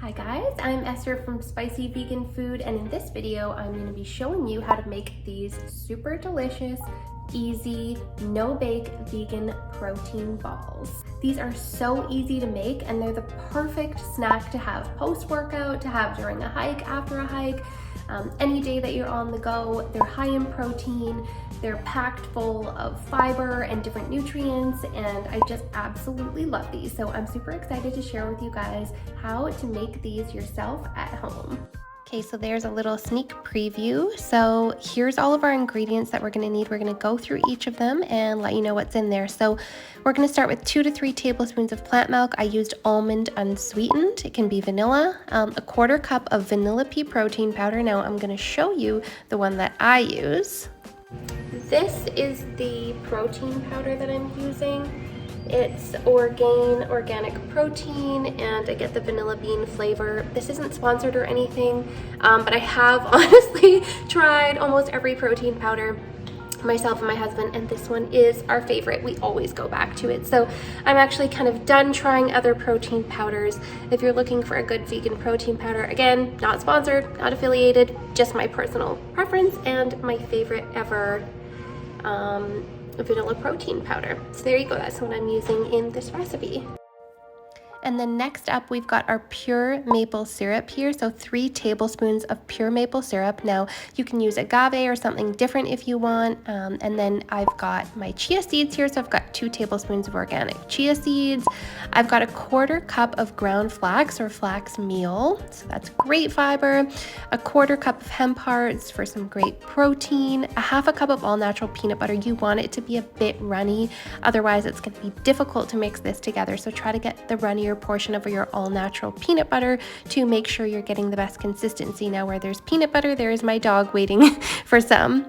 Hi guys, I'm Esther from Spicy Vegan Food, and in this video I'm going to be showing you how to make these super delicious, easy, no-bake vegan protein balls. These are so easy to make and they're the perfect snack to have post-workout, to have during a hike, after a hike, any day that you're on the go. They're high in protein, they're packed full of fiber and different nutrients, and I just absolutely love these. So I'm super excited to share with you guys how to make these yourself at home. Okay, so there's a little sneak preview. So here's all of our ingredients that we're gonna need. We're gonna go through each of them and let you know what's in there. So we're gonna start with 2 to 3 tablespoons of plant milk. I used almond unsweetened. It can be vanilla. A 1/4 cup of vanilla pea protein powder. Now I'm gonna show you the one that I use. This is the protein powder that I'm using. It's organic protein, and I get the vanilla bean flavor. This isn't sponsored or anything, but I have honestly tried almost every protein powder, myself and my husband, and this one is our favorite. We always go back to it. So I'm actually kind of done trying other protein powders. If you're looking for a good vegan protein powder, again, not sponsored, not affiliated, just my personal preference and my favorite ever vanilla protein powder. So there you go, that's what I'm using in this recipe. And then next up, we've got our pure maple syrup here. So 3 tablespoons of pure maple syrup. Now you can use agave or something different if you want. And then I've got my chia seeds here. So I've got 2 tablespoons of organic chia seeds. I've got a 1/4 cup of ground flax or flax meal. So that's great fiber. A 1/4 cup of hemp hearts for some great protein. A 1/2 cup of all natural peanut butter. You want it to be a bit runny. Otherwise it's going to be difficult to mix this together. So try to get the runnier portion of your all natural peanut butter to make sure you're getting the best consistency. Now where there's peanut butter, there is my dog waiting for some.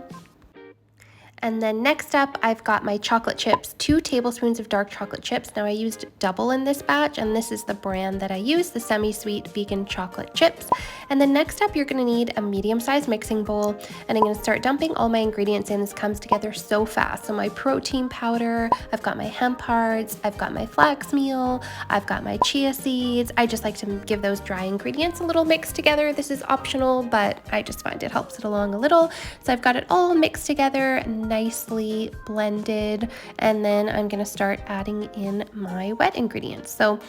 And then next up, I've got my chocolate chips, 2 tablespoons of dark chocolate chips. Now I used double in this batch, and this is the brand that I use, the semi-sweet vegan chocolate chips. And then next up, you're gonna need a medium-sized mixing bowl, and I'm gonna start dumping all my ingredients in. This comes together so fast. So my protein powder, I've got my hemp hearts, I've got my flax meal, I've got my chia seeds. I just like to give those dry ingredients a little mix together. This is optional, but I just find it helps it along a little. So I've got it all mixed together, nicely blended, and then I'm going to start adding in my wet ingredients. So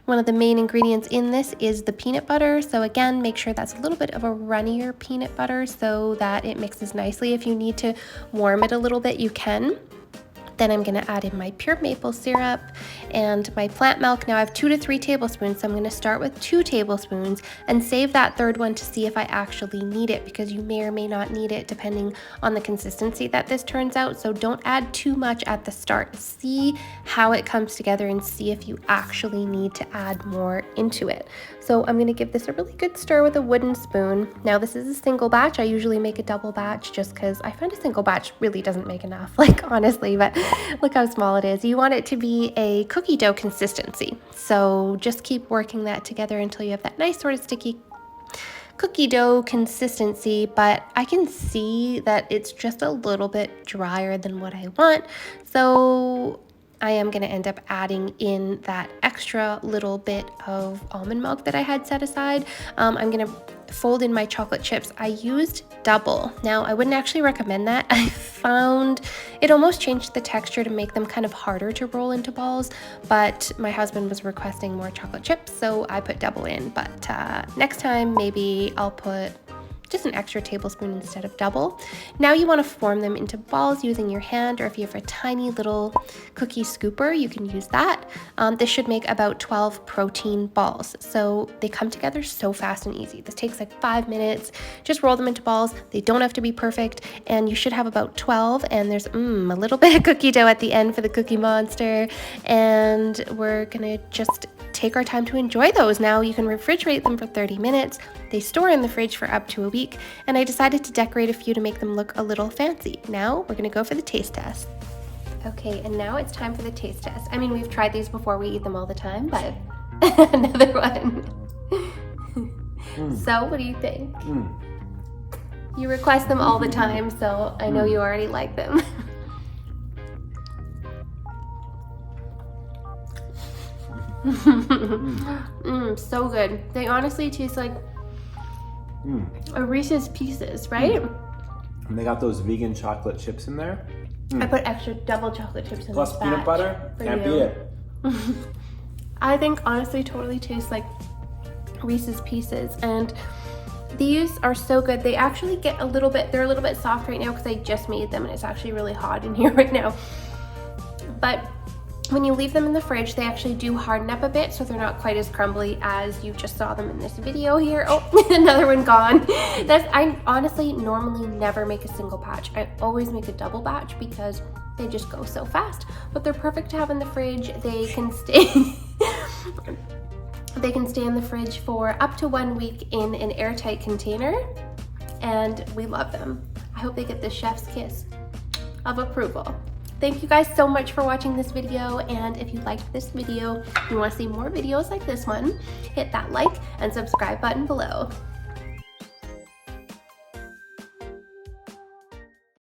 one of the main ingredients in this is the peanut butter. So again, make sure that's a little bit of a runnier peanut butter so that it mixes nicely. If you need to warm it a little bit, you can. Then I'm going to add in my pure maple syrup and my plant milk. Now I have 2 to 3 tablespoons, so I'm going to start with 2 tablespoons and save that third one to see if I actually need it, because you may or may not need it depending on the consistency that this turns out. So don't add too much at the start. See how it comes together and see if you actually need to add more into it. So I'm going to give this a really good stir with a wooden spoon. Now this is a single batch. I usually make a double batch just because I find a single batch really doesn't make enough, like honestly, but look how small it is. You want it to be a cookie dough consistency. So just keep working that together until you have that nice sort of sticky cookie dough consistency, but I can see that it's just a little bit drier than what I want. So I am going to end up adding in that extra little bit of almond milk that I had set aside. I'm going to fold in my chocolate chips. I used double. Now I wouldn't actually recommend that. I found it almost changed the texture to make them kind of harder to roll into balls, but my husband was requesting more chocolate chips, so I put double in. But next time maybe I'll put just an extra tablespoon instead of double. Now you want to form them into balls using your hand, or if you have a tiny little cookie scooper, you can use that. This should make about 12 protein balls. So they come together so fast and easy. This takes like 5 minutes. Just roll them into balls. They don't have to be perfect, and you should have about 12, and there's a little bit of cookie dough at the end for the Cookie Monster, and we're gonna just take our time to enjoy those. Now you can refrigerate them for 30 minutes. They store in the fridge for up to a week, and I decided to decorate a few to make them look a little fancy. Now we're gonna go for the taste test. Okay, and now it's time for the taste test. I mean, we've tried these before, we eat them all the time, but another one. So what do you think? You request them all the time, so I know you already like them. So good. They honestly taste like a Reese's Pieces, right? And they got those vegan chocolate chips in there. I put extra double chocolate chips in Plus this peanut batch butter. for Can't you. beat it. I think honestly totally tastes like Reese's Pieces, and these are so good. They actually get a little bit, they're a little bit soft right now because I just made them and it's actually really hot in here right now. But when you leave them in the fridge, they actually do harden up a bit, so they're not quite as crumbly as you just saw them in this video here. Oh, another one gone. I honestly normally never make a single batch. I always make a double batch because they just go so fast. But they're perfect to have in the fridge. They can stay they can stay in the fridge for up to 1 week in an airtight container, and we love them. I hope they get the chef's kiss of approval. Thank you guys so much for watching this video, and if you liked this video, you want to see more videos like this one, hit that like and subscribe button below.